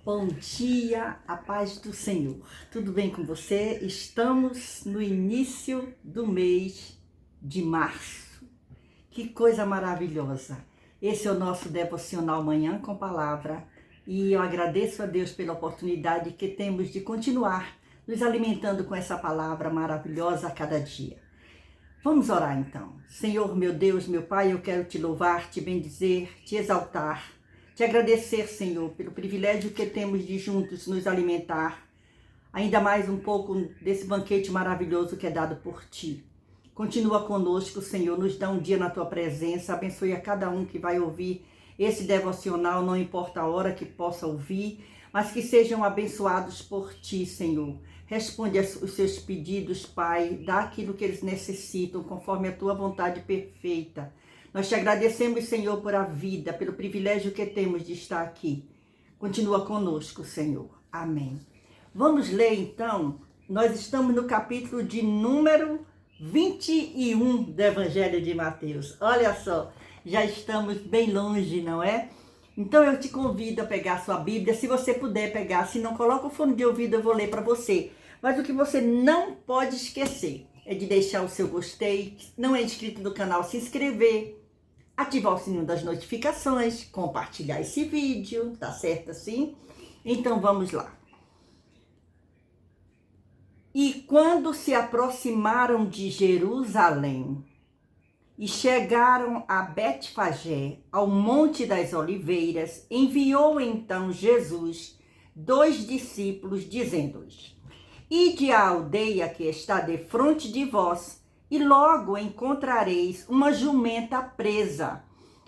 Bom dia, a paz do Senhor. Tudo bem com você? Estamos no início do mês de março. Que coisa maravilhosa! Esse é o nosso devocional Manhã com Palavra e eu agradeço a Deus pela oportunidade que temos de continuar nos alimentando com essa palavra maravilhosa a cada dia. Vamos orar então. Senhor, meu Deus, meu Pai, eu quero te louvar, te bendizer, te exaltar. Te agradecer, Senhor, pelo privilégio que temos de juntos nos alimentar, ainda mais um pouco desse banquete maravilhoso que é dado por Ti. Continua conosco, Senhor, nos dá um dia na Tua presença, abençoe a cada um que vai ouvir esse devocional, não importa a hora que possa ouvir, mas que sejam abençoados por Ti, Senhor. Responde os seus pedidos, Pai, dá aquilo que eles necessitam, conforme a Tua vontade perfeita. Nós te agradecemos, Senhor, por a vida, pelo privilégio que temos de estar aqui. Continua conosco, Senhor. Amém. Vamos ler, então. Nós estamos no capítulo de número 21 do Evangelho de Mateus. Olha só, já estamos bem longe, não é? Então eu te convido a pegar a sua Bíblia, se você puder pegar. Se não, coloca o fone de ouvido, eu vou ler para você. Mas o que você não pode esquecer é de deixar o seu gostei, não é inscrito no canal, se inscrever, ativar o sininho das notificações, compartilhar esse vídeo, tá certo assim? Então vamos lá. E quando se aproximaram de Jerusalém e chegaram a Betfagé, ao Monte das Oliveiras, enviou então Jesus 2 discípulos, dizendo-lhes: Ide à aldeia que está defronte de vós, e logo encontrareis uma jumenta presa,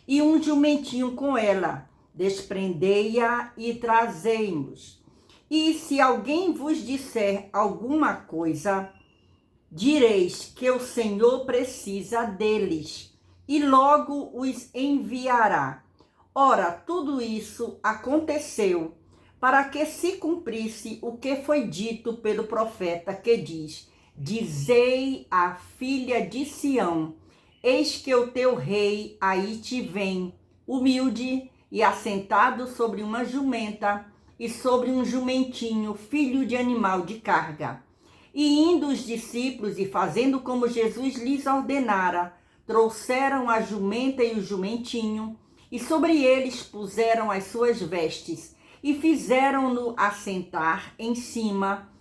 e um jumentinho com ela. Desprendei-a e trazei-nos. E se alguém vos disser alguma coisa, direis que o Senhor precisa deles, e logo os enviará. Ora, tudo isso aconteceu para que se cumprisse o que foi dito pelo profeta, que diz: Dizei à filha de Sião, eis que o teu rei aí te vem, humilde e assentado sobre uma jumenta e sobre um jumentinho, filho de animal de carga. E indo os discípulos e fazendo como Jesus lhes ordenara, trouxeram a jumenta e o jumentinho, e sobre eles puseram as suas vestes, e fizeram-no assentar em cima.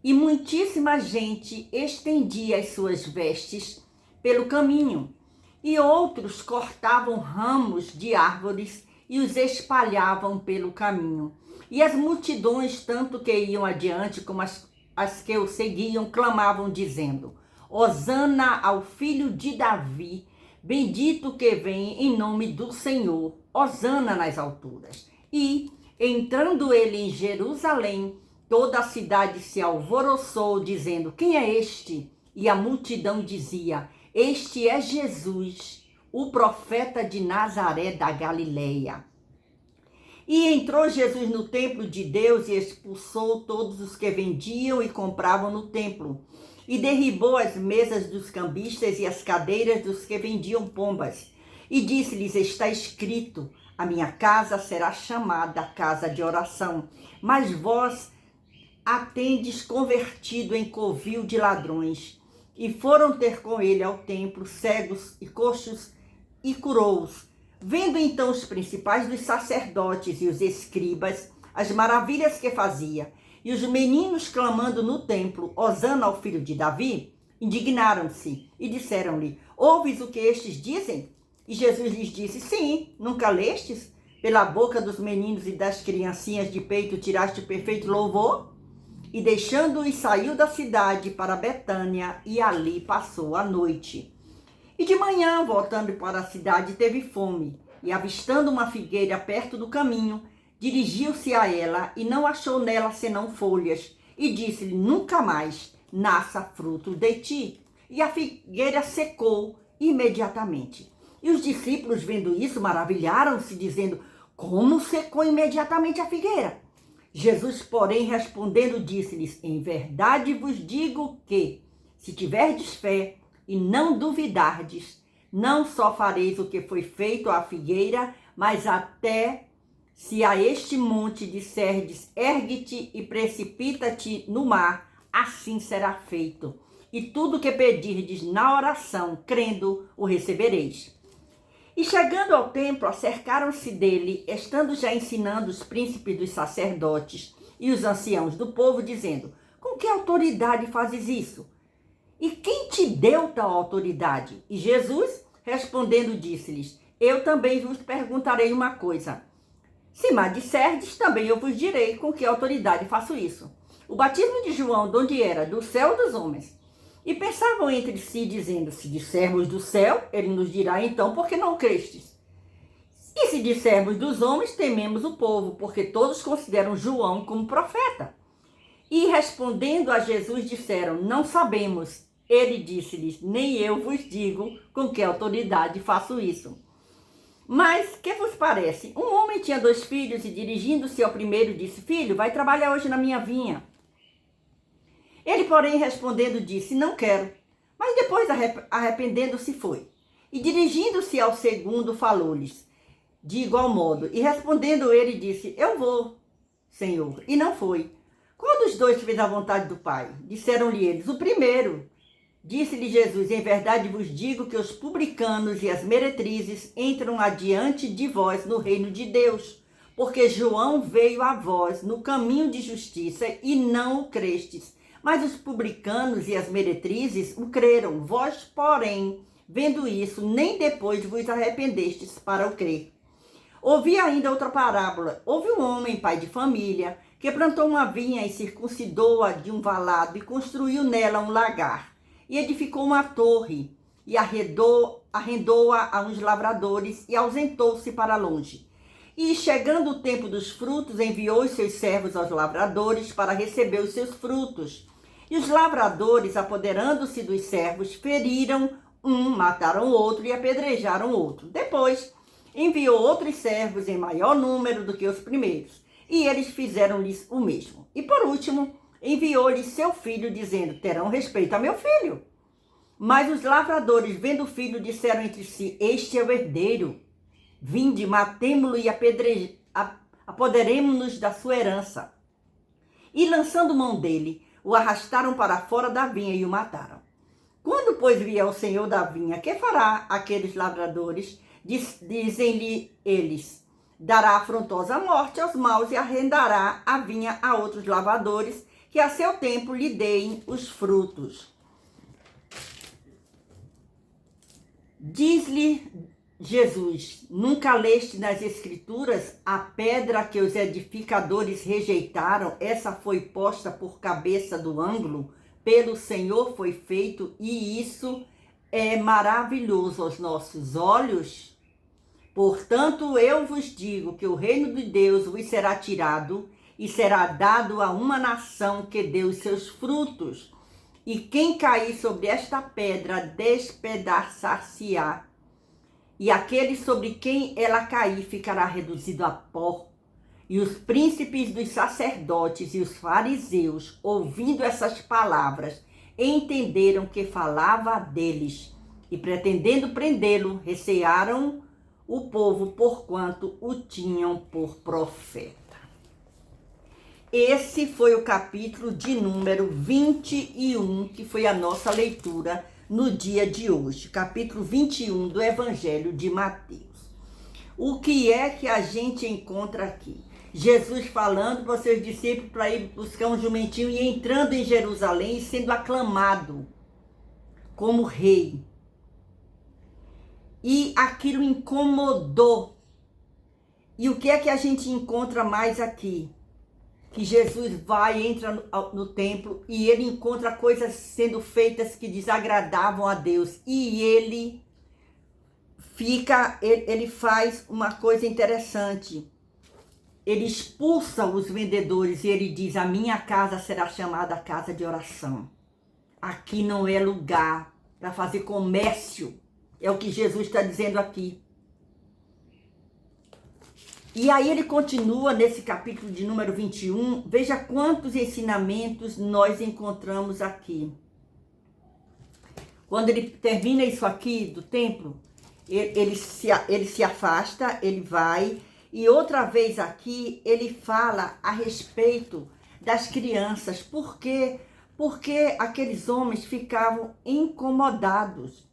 E muitíssima gente estendia as suas vestes pelo caminho, e outros cortavam ramos de árvores e os espalhavam pelo caminho. E as multidões, tanto que iam adiante como as que o seguiam, clamavam, dizendo: Hosana ao filho de Davi, bendito que vem em nome do Senhor, hosana nas alturas. E, entrando ele em Jerusalém, toda a cidade se alvoroçou, dizendo: Quem é este? E a multidão dizia: Este é Jesus, o profeta de Nazaré da Galileia. E entrou Jesus no templo de Deus e expulsou todos os que vendiam e compravam no templo. E derribou as mesas dos cambistas e as cadeiras dos que vendiam pombas. E disse-lhes: Está escrito, a minha casa será chamada casa de oração, mas vós a tendes convertido em covil de ladrões. E foram ter com ele ao templo cegos e coxos e curou-os. Vendo então os principais dos sacerdotes e os escribas as maravilhas que fazia, e os meninos clamando no templo, hosana ao filho de Davi, indignaram-se e disseram-lhe: Ouves o que estes dizem? E Jesus lhes disse: Sim, nunca lestes? Pela boca dos meninos e das criancinhas de peito tiraste o perfeito louvor? E deixando-os, saiu da cidade para Betânia, e ali passou a noite. E de manhã, voltando para a cidade, teve fome, e avistando uma figueira perto do caminho, dirigiu-se a ela, e não achou nela senão folhas, e disse-lhe: Nunca mais nasça fruto de ti. E a figueira secou imediatamente. E os discípulos, vendo isso, maravilharam-se, dizendo: Como secou imediatamente a figueira? Jesus, porém, respondendo, disse-lhes: Em verdade vos digo que, se tiverdes fé e não duvidardes, não só fareis o que foi feito à figueira, mas até se a este monte disserdes, ergue-te e precipita-te no mar, assim será feito. E tudo que pedirdes na oração, crendo, o recebereis. E chegando ao templo, acercaram-se dele, estando já ensinando os príncipes dos sacerdotes e os anciãos do povo, dizendo: com que autoridade fazes isso? E quem te deu tal autoridade? E Jesus, respondendo, disse-lhes: eu também vos perguntarei uma coisa. Se me disserdes, também eu vos direi com que autoridade faço isso. O batismo de João, de onde era? Do céu ou dos homens? E pensavam entre si, dizendo: se dissermos do céu, ele nos dirá então, por que não crestes? E se dissermos dos homens, tememos o povo, porque todos consideram João como profeta. E respondendo a Jesus, disseram: não sabemos. Ele disse-lhes: nem eu vos digo com que autoridade faço isso. Mas, que vos parece? Um homem tinha 2 filhos e, dirigindo-se ao primeiro, disse: filho, vai trabalhar hoje na minha vinha. Ele, porém, respondendo, disse: não quero. Mas depois, arrependendo-se, foi. E, dirigindo-se ao segundo, falou-lhes de igual modo. E, respondendo ele, disse: eu vou, Senhor. E não foi. Qual dos 2 fez a vontade do Pai? Disseram-lhe eles: o primeiro. Disse-lhe Jesus: em verdade vos digo que os publicanos e as meretrizes entram adiante de vós no reino de Deus, porque João veio a vós no caminho de justiça e não o crestes, mas os publicanos e as meretrizes o creram. Vós, porém, vendo isso, nem depois vos arrependestes para o crer. Ouvi ainda outra parábola. Houve um homem, pai de família, que plantou uma vinha e circuncidou-a de um valado e construiu nela um lagar. E edificou uma torre e arrendou-a a uns lavradores e ausentou-se para longe. E, chegando o tempo dos frutos, enviou os seus servos aos lavradores para receber os seus frutos. E os lavradores, apoderando-se dos servos, feriram um, mataram o outro e apedrejaram o outro. Depois, enviou outros servos em maior número do que os primeiros, e eles fizeram-lhes o mesmo. E, por último, enviou-lhe seu filho, dizendo: terão respeito a meu filho. Mas os lavradores, vendo o filho, disseram entre si: este é o herdeiro. Vinde, matemo-lo e apoderemo-nos da sua herança. E, lançando mão dele, o arrastaram para fora da vinha e o mataram. Quando, pois, vier o senhor da vinha, que fará aqueles lavradores? Dizem-lhe eles: dará afrontosa morte aos maus e arrendará a vinha a outros lavradores, que a seu tempo lhe deem os frutos. Diz-lhe Jesus: nunca leste nas Escrituras a pedra que os edificadores rejeitaram? Essa foi posta por cabeça do ângulo, pelo Senhor foi feito, e isso é maravilhoso aos nossos olhos. Portanto, eu vos digo que o reino de Deus vos será tirado e será dado a uma nação que deu os seus frutos. E quem cair sobre esta pedra despedaçar-se-á, e aquele sobre quem ela cair ficará reduzido a pó. E os príncipes dos sacerdotes e os fariseus, ouvindo essas palavras, entenderam que falava deles, e pretendendo prendê-lo, recearam o povo, porquanto o tinham por profeta. Esse foi o capítulo de número 21, que foi a nossa leitura no dia de hoje. Capítulo 21 do Evangelho de Mateus. O que é que a gente encontra aqui? Jesus falando para os seus discípulos para ir buscar um jumentinho e entrando em Jerusalém e sendo aclamado como rei. E aquilo incomodou. E o que é que a gente encontra mais aqui? Que Jesus vai, entra no templo e ele encontra coisas sendo feitas que desagradavam a Deus. E ele faz uma coisa interessante. Ele expulsa os vendedores e ele diz: a minha casa será chamada casa de oração. Aqui não é lugar para fazer comércio. É o que Jesus está dizendo aqui. E aí ele continua nesse capítulo de número 21. Veja quantos ensinamentos nós encontramos aqui. Quando ele termina isso aqui do templo, ele se afasta, ele vai E outra vez aqui ele fala a respeito das crianças. Por quê? Porque aqueles homens ficavam incomodados.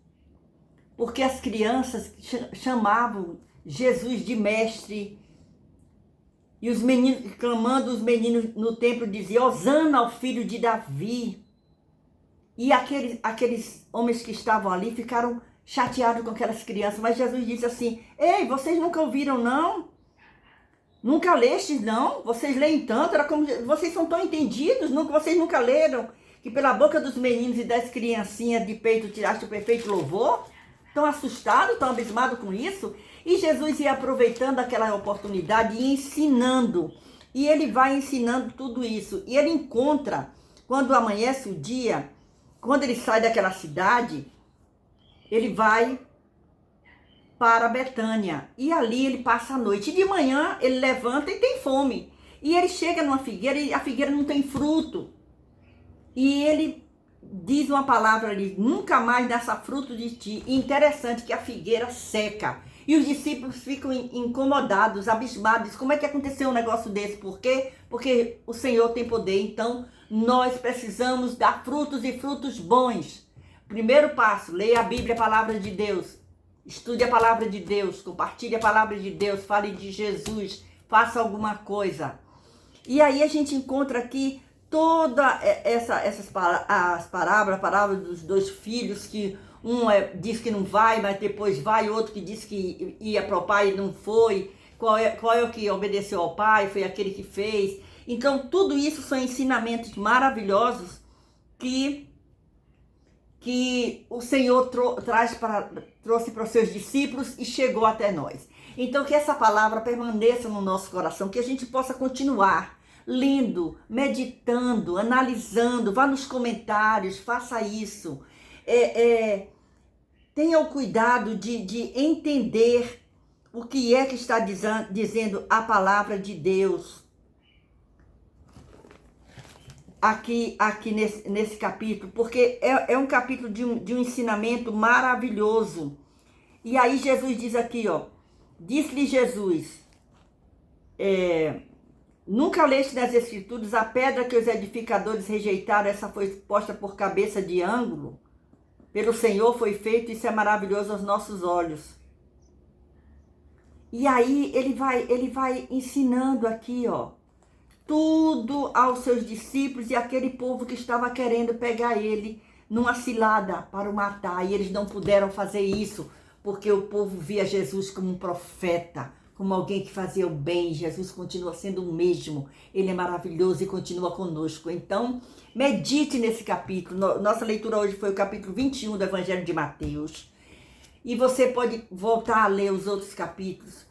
Porque as crianças chamavam Jesus de mestre. E os meninos, clamando, os meninos no templo diziam: Hosana ao filho de Davi. E aqueles homens que estavam ali ficaram chateados com aquelas crianças. Mas Jesus disse assim: ei, vocês nunca ouviram, não? Nunca lestes, não? Vocês leem tanto, era como vocês são tão entendidos, vocês nunca leram que pela boca dos meninos e das criancinhas de peito tiraste o perfeito louvor? Estão assustados, estão abismados com isso? E Jesus ia aproveitando aquela oportunidade e ensinando. E ele vai ensinando tudo isso. E ele encontra, quando amanhece o dia, quando ele sai daquela cidade, ele vai para Betânia. E ali ele passa a noite. E de manhã ele levanta e tem fome. E ele chega numa figueira e a figueira não tem fruto. E ele diz uma palavra ali: nunca mais nasça fruto de ti. E interessante que a figueira seca. E os discípulos ficam incomodados, abismados. Como é que aconteceu um negócio desse? Por quê? Porque o Senhor tem poder. Então, nós precisamos dar frutos e frutos bons. Primeiro passo: leia a Bíblia, a palavra de Deus. Estude a palavra de Deus, compartilhe a palavra de Deus, fale de Jesus, faça alguma coisa. E aí a gente encontra aqui toda as parábolas, a parábola dos dois filhos, que um diz que não vai, mas depois vai, outro que diz que ia para o pai e não foi. Qual é o que obedeceu ao pai? Foi aquele que fez. Então tudo isso são ensinamentos maravilhosos que o Senhor trouxe para os seus discípulos e chegou até nós. Então que essa palavra permaneça no nosso coração, que a gente possa continuar lendo, meditando, analisando. Vá nos comentários, faça isso. Tenha o cuidado de entender o que é que está dizendo a palavra de Deus. Aqui nesse capítulo, porque é um capítulo de um ensinamento maravilhoso. E aí Jesus diz aqui, ó: disse-lhe Jesus, nunca leste nas escrituras: a pedra que os edificadores rejeitaram, essa foi posta por cabeça de ângulo? Pelo Senhor foi feito, isso é maravilhoso aos nossos olhos. E aí ele vai ensinando aqui, ó, tudo aos seus discípulos e aquele povo que estava querendo pegar ele numa cilada para o matar. E eles não puderam fazer isso, porque o povo via Jesus como um profeta, como alguém que fazia o bem. Jesus continua sendo o mesmo. Ele é maravilhoso e continua conosco. Então, medite nesse capítulo. Nossa leitura hoje foi o capítulo 21 do Evangelho de Mateus. E você pode voltar a ler os outros capítulos.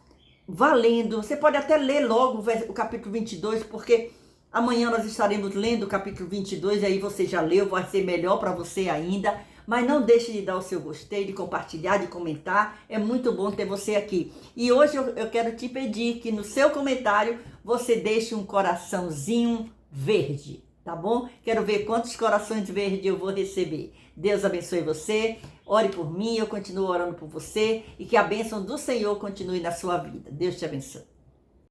Valendo, você pode até ler logo o capítulo 22, porque amanhã nós estaremos lendo o capítulo 22, e aí você já leu, vai ser melhor para você ainda. Mas não deixe de dar o seu gostei, de compartilhar, de comentar. É muito bom ter você aqui. E hoje eu quero te pedir que no seu comentário você deixe um coraçãozinho verde, tá bom? Quero ver quantos corações verdes eu vou receber. Deus abençoe você, ore por mim, eu continuo orando por você, e que a bênção do Senhor continue na sua vida. Deus te abençoe.